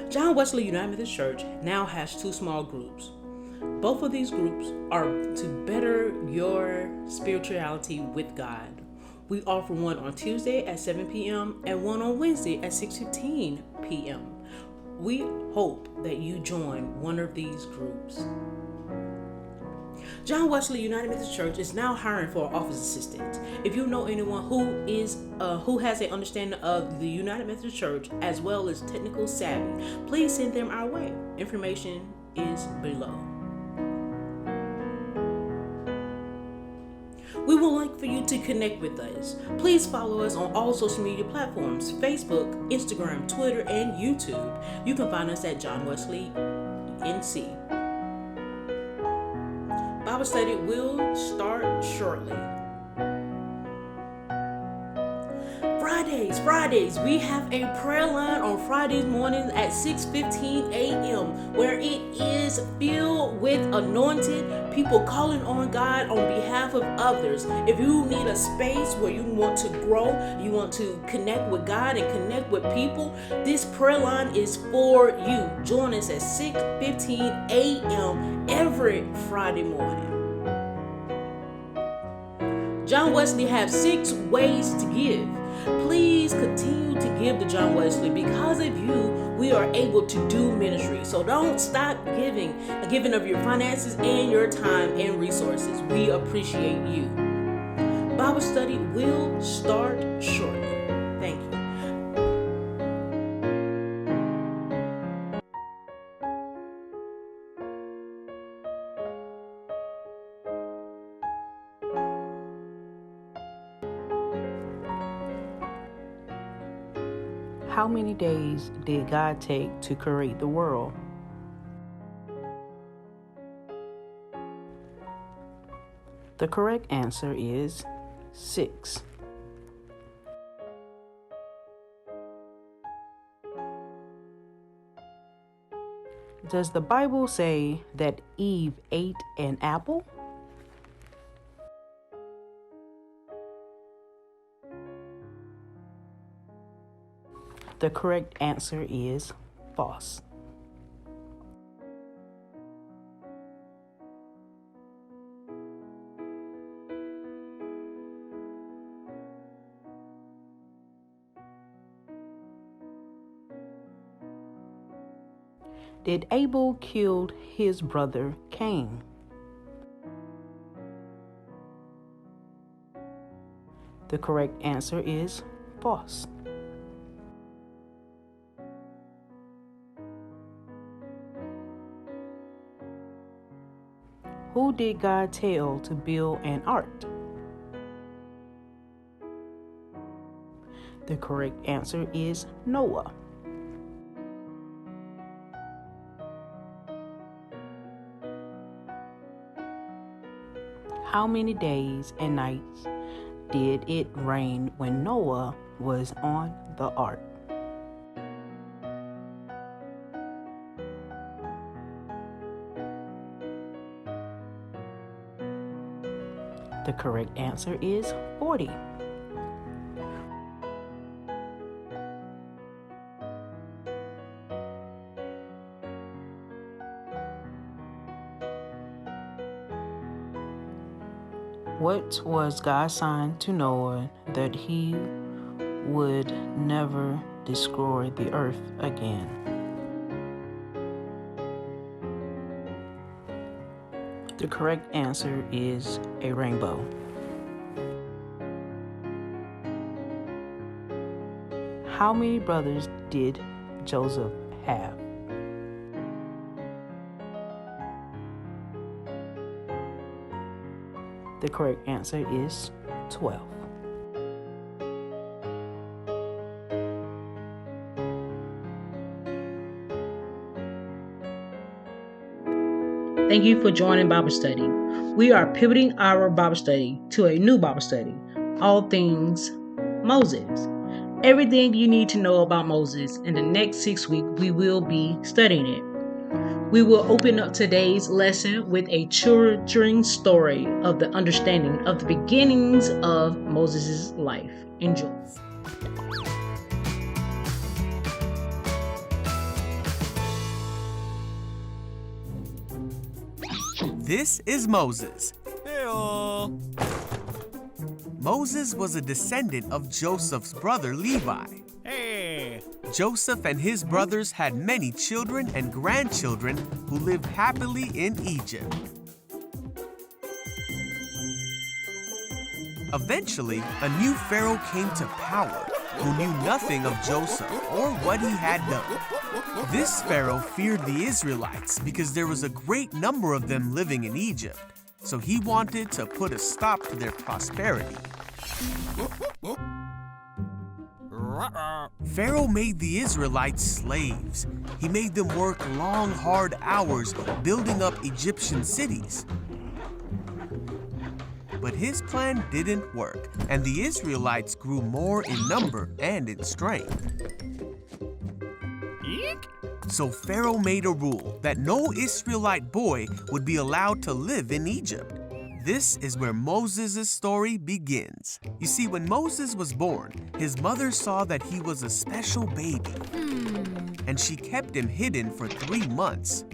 John Wesley United Methodist Church now has two small groups. Both of these groups are to better your spirituality with God. We offer one on Tuesday at 7 p.m. and one on Wednesday at 6:15 p.m. We hope that you join one of these groups. John Wesley United Methodist Church is now hiring for an office assistant. If you know anyone who has an understanding of the United Methodist Church as well as technical savvy, please send them our way. Information is below. We would like for you to connect with us. Please follow us on all social media platforms: Facebook, Instagram, Twitter, and YouTube. You can find us at John Wesley NC. Bible study will start shortly. Fridays, we have a prayer line on Fridays mornings at 6:15 a.m. where it is filled with anointed people calling on God on behalf of others. If you need a space where you want to grow, you want to connect with God and connect with people, this prayer line is for you. Join us at 6:15 a.m. every Friday morning. John Wesley have 6 ways to give. Please continue to give to John Wesley. Because of you, we are able to do ministry. So don't stop giving of your finances and your time and resources. We appreciate you. Bible study will start shortly. Thank you. How many days did God take to create the world? The correct answer is 6. Does the Bible say that Eve ate an apple? The correct answer is false. Did Abel kill his brother Cain? The correct answer is false. Who did God tell to build an ark? The correct answer is Noah. How many days and nights did it rain when Noah was on the ark? The correct answer is 40. What was God's sign to Noah that he would never destroy the earth again? The correct answer is a rainbow. How many brothers did Joseph have? The correct answer is 12. Thank you for joining Bible study. We are pivoting our Bible study to a new Bible study, all things Moses. Everything you need to know about Moses. In the next 6 weeks, we will be studying it. We will open up today's lesson with a children's story of the understanding of the beginnings of Moses' life. Enjoy. This is Moses. Heyo. Moses was a descendant of Joseph's brother Levi. Hey. Joseph and his brothers had many children and grandchildren who lived happily in Egypt. Eventually, a new pharaoh came to power who knew nothing of Joseph or what he had done. This pharaoh feared the Israelites because there was a great number of them living in Egypt, so he wanted to put a stop to their prosperity. Pharaoh made the Israelites slaves. He made them work long, hard hours building up Egyptian cities. But his plan didn't work, and the Israelites grew more in number and in strength. Eek. So Pharaoh made a rule that no Israelite boy would be allowed to live in Egypt. This is where Moses' story begins. You see, when Moses was born, his mother saw that he was a special baby, and she kept him hidden for 3 months.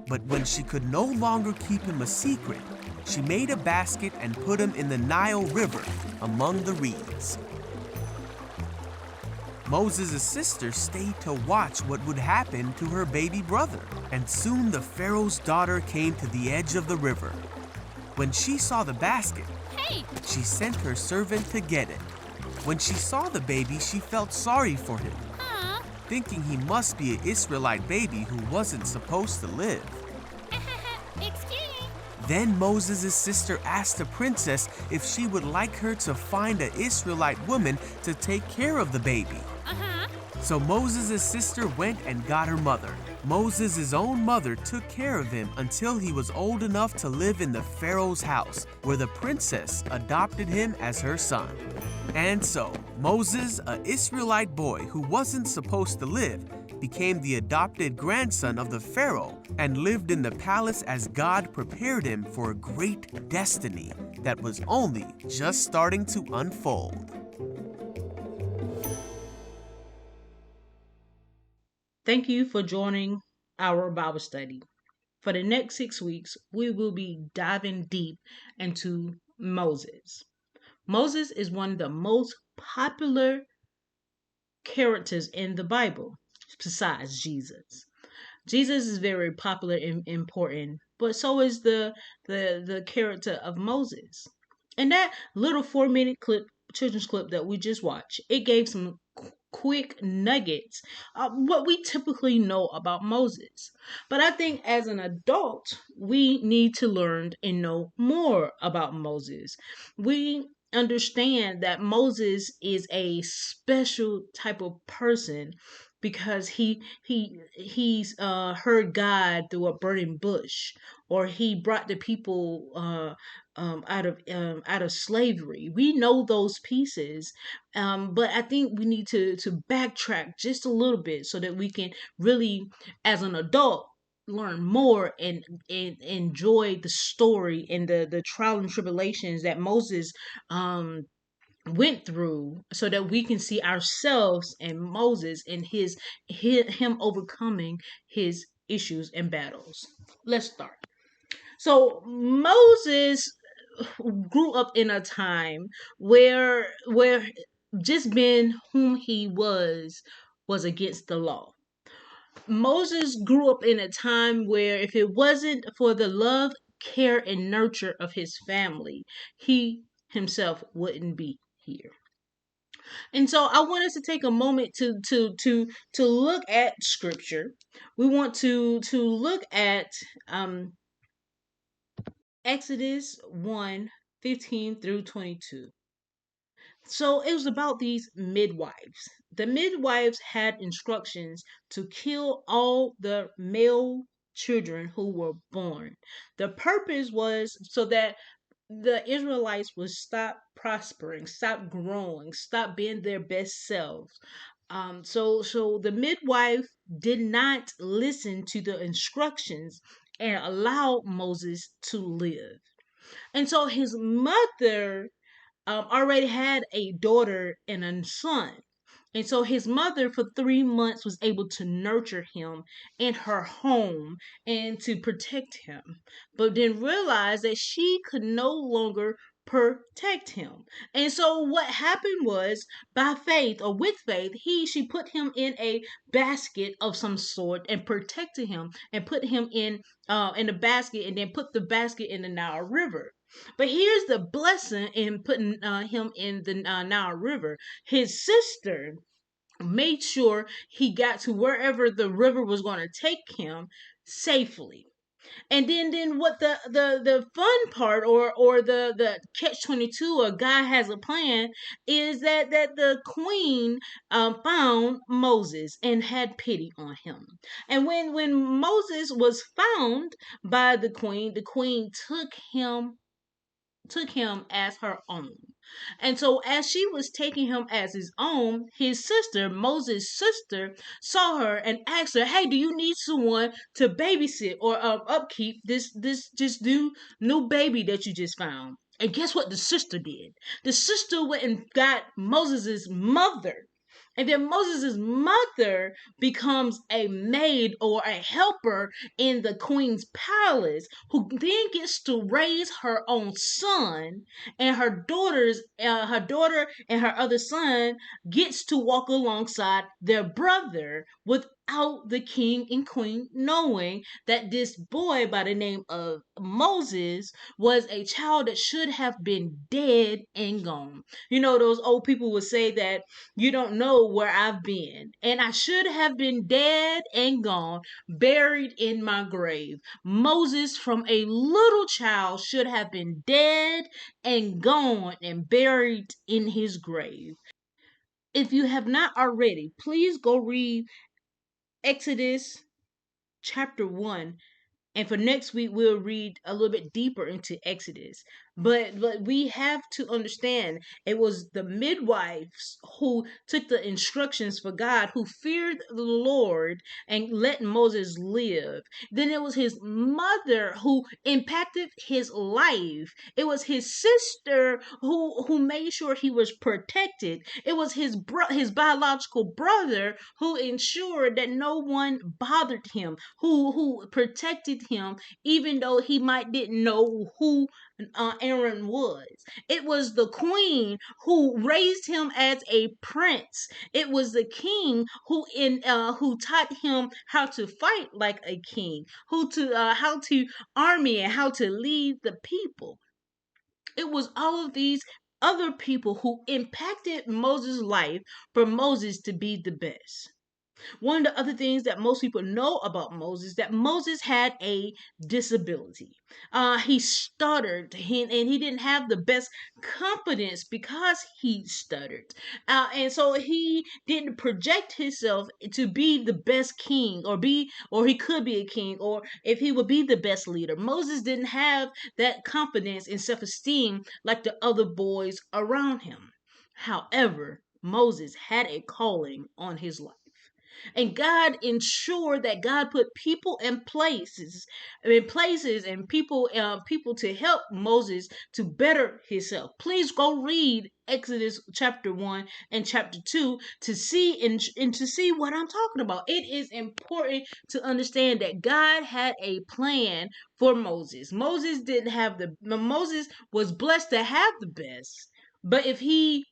But when she could no longer keep him a secret, she made a basket and put him in the Nile River among the reeds. Moses' sister stayed to watch what would happen to her baby brother, and soon the Pharaoh's daughter came to the edge of the river. When she saw the basket, she sent her servant to get it. When she saw the baby, she felt sorry for him, thinking he must be an Israelite baby who wasn't supposed to live. Excuse me. Then Moses' sister asked the princess if she would like her to find an Israelite woman to take care of the baby. So Moses' sister went and got her mother. Moses' own mother took care of him until he was old enough to live in the Pharaoh's house, where the princess adopted him as her son. And so, Moses, an Israelite boy who wasn't supposed to live, became the adopted grandson of the Pharaoh and lived in the palace as God prepared him for a great destiny that was only just starting to unfold. Thank you for joining our Bible study. For the next 6 weeks, we will be diving deep into Moses. Moses is one of the most popular characters in the Bible, besides Jesus. Jesus is very popular and important, but so is the character of Moses. And that little 4-minute children's clip that we just watched, it gave some quick nuggets of what we typically know about Moses. But I think as an adult, we need to learn and know more about Moses. We understand that Moses is a special type of person because he's heard God through a burning bush, or he brought the people out of slavery. We know those pieces, but I think we need to backtrack just a little bit so that we can really, as an adult, learn more and enjoy the story and the trial and tribulations that Moses went through, so that we can see ourselves in Moses and him overcoming his issues and battles. Let's start. So Moses grew up in a time where just being whom he was against the law. Moses grew up in a time where if it wasn't for the love, care, and nurture of his family, he himself wouldn't be here. And so I want us to take a moment to look at scripture. We want to look at Exodus 1:15 through 22. So it was about these midwives. The midwives had instructions to kill all the male children who were born. The purpose was so that the Israelites would stop prospering, stop growing, stop being their best selves. So the midwife did not listen to the instructions and allow Moses to live. And so his mother already had a daughter and a son. And so his mother, for 3 months, was able to nurture him in her home and to protect him, but then realized that she could no longer protect him. And so what happened was, by faith or with faith, she put him in a basket of some sort and protected him and put him in a basket, and then put the basket in the Nile River. But here's the blessing in putting him in the Nile River. His sister made sure he got to wherever the river was going to take him safely. And then what the fun part, or the catch 22, or God has a plan, is that the queen found Moses and had pity on him. And when Moses was found by the queen took him as her own. And so, as she was taking him as his own, his sister, Moses' sister, saw her and asked her, "Hey, do you need someone to babysit or upkeep this new baby that you just found?" And guess what the sister did? The sister went and got Moses' mother. And then Moses' mother becomes a maid or a helper in the queen's palace, who then gets to raise her own son, and her daughter and her other son gets to walk alongside their brother without the king and queen knowing that this boy by the name of Moses was a child that should have been dead and gone. You know, those old people would say that you don't know where I've been, and I should have been dead and gone, buried in my grave. Moses, from a little child, should have been dead and gone and buried in his grave. If you have not already, please go read Exodus chapter 1. And for next week, we'll read a little bit deeper into Exodus. But we have to understand, it was the midwives who took the instructions for God, who feared the Lord and let Moses live. Then it was his mother who impacted his life. It was his sister who made sure he was protected. It was his biological brother who ensured that no one bothered him, who protected him, even though he might didn't know who Aaron was. It was the queen who raised him as a prince. It was the king who taught him how to fight like a king, how to army and how to lead the people. It was all of these other people who impacted Moses' life for Moses to be the best. One of the other things that most people know about Moses, that Moses had a disability. He stuttered, and he didn't have the best confidence because he stuttered. And so he didn't project himself to be the best king, or he could be a king, or if he would be the best leader. Moses didn't have that confidence and self-esteem like the other boys around him. However, Moses had a calling on his life. And God ensured that God put people and people to help Moses to better himself. Please go read Exodus chapter 1 and chapter 2 to see and to see what I'm talking about. It is important to understand that God had a plan for Moses. Moses was blessed to have the best. But if he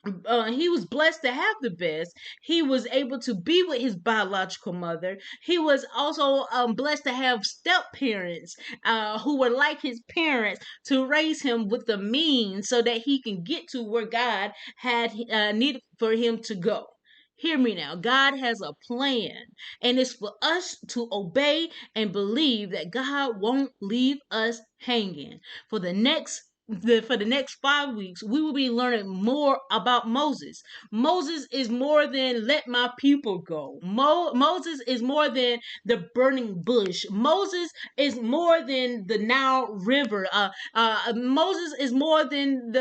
was blessed to have the best. He was able to be with his biological mother. He was also blessed to have step parents who were like his parents to raise him with the means so that he can get to where God had needed for him to go. Hear me now. God has a plan, and it's for us to obey and believe that God won't leave us hanging. For the next 5 weeks, we will be learning more about Moses. Moses is more than let my people go. Moses is more than the burning bush. Moses is more than the Nile River. Moses is more than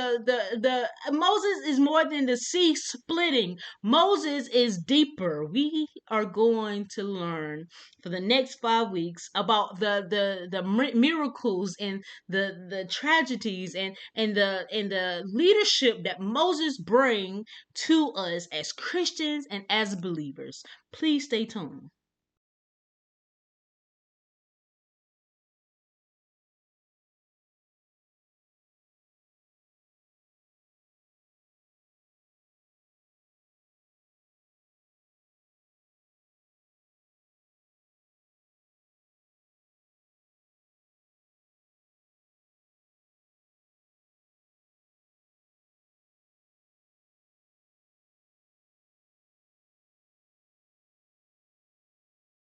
Moses is more than the sea splitting. Moses is deeper. We are going to learn for the next 5 weeks about the miracles and the tragedies teachings and the leadership that Moses bring to us as Christians and as believers. Please stay tuned.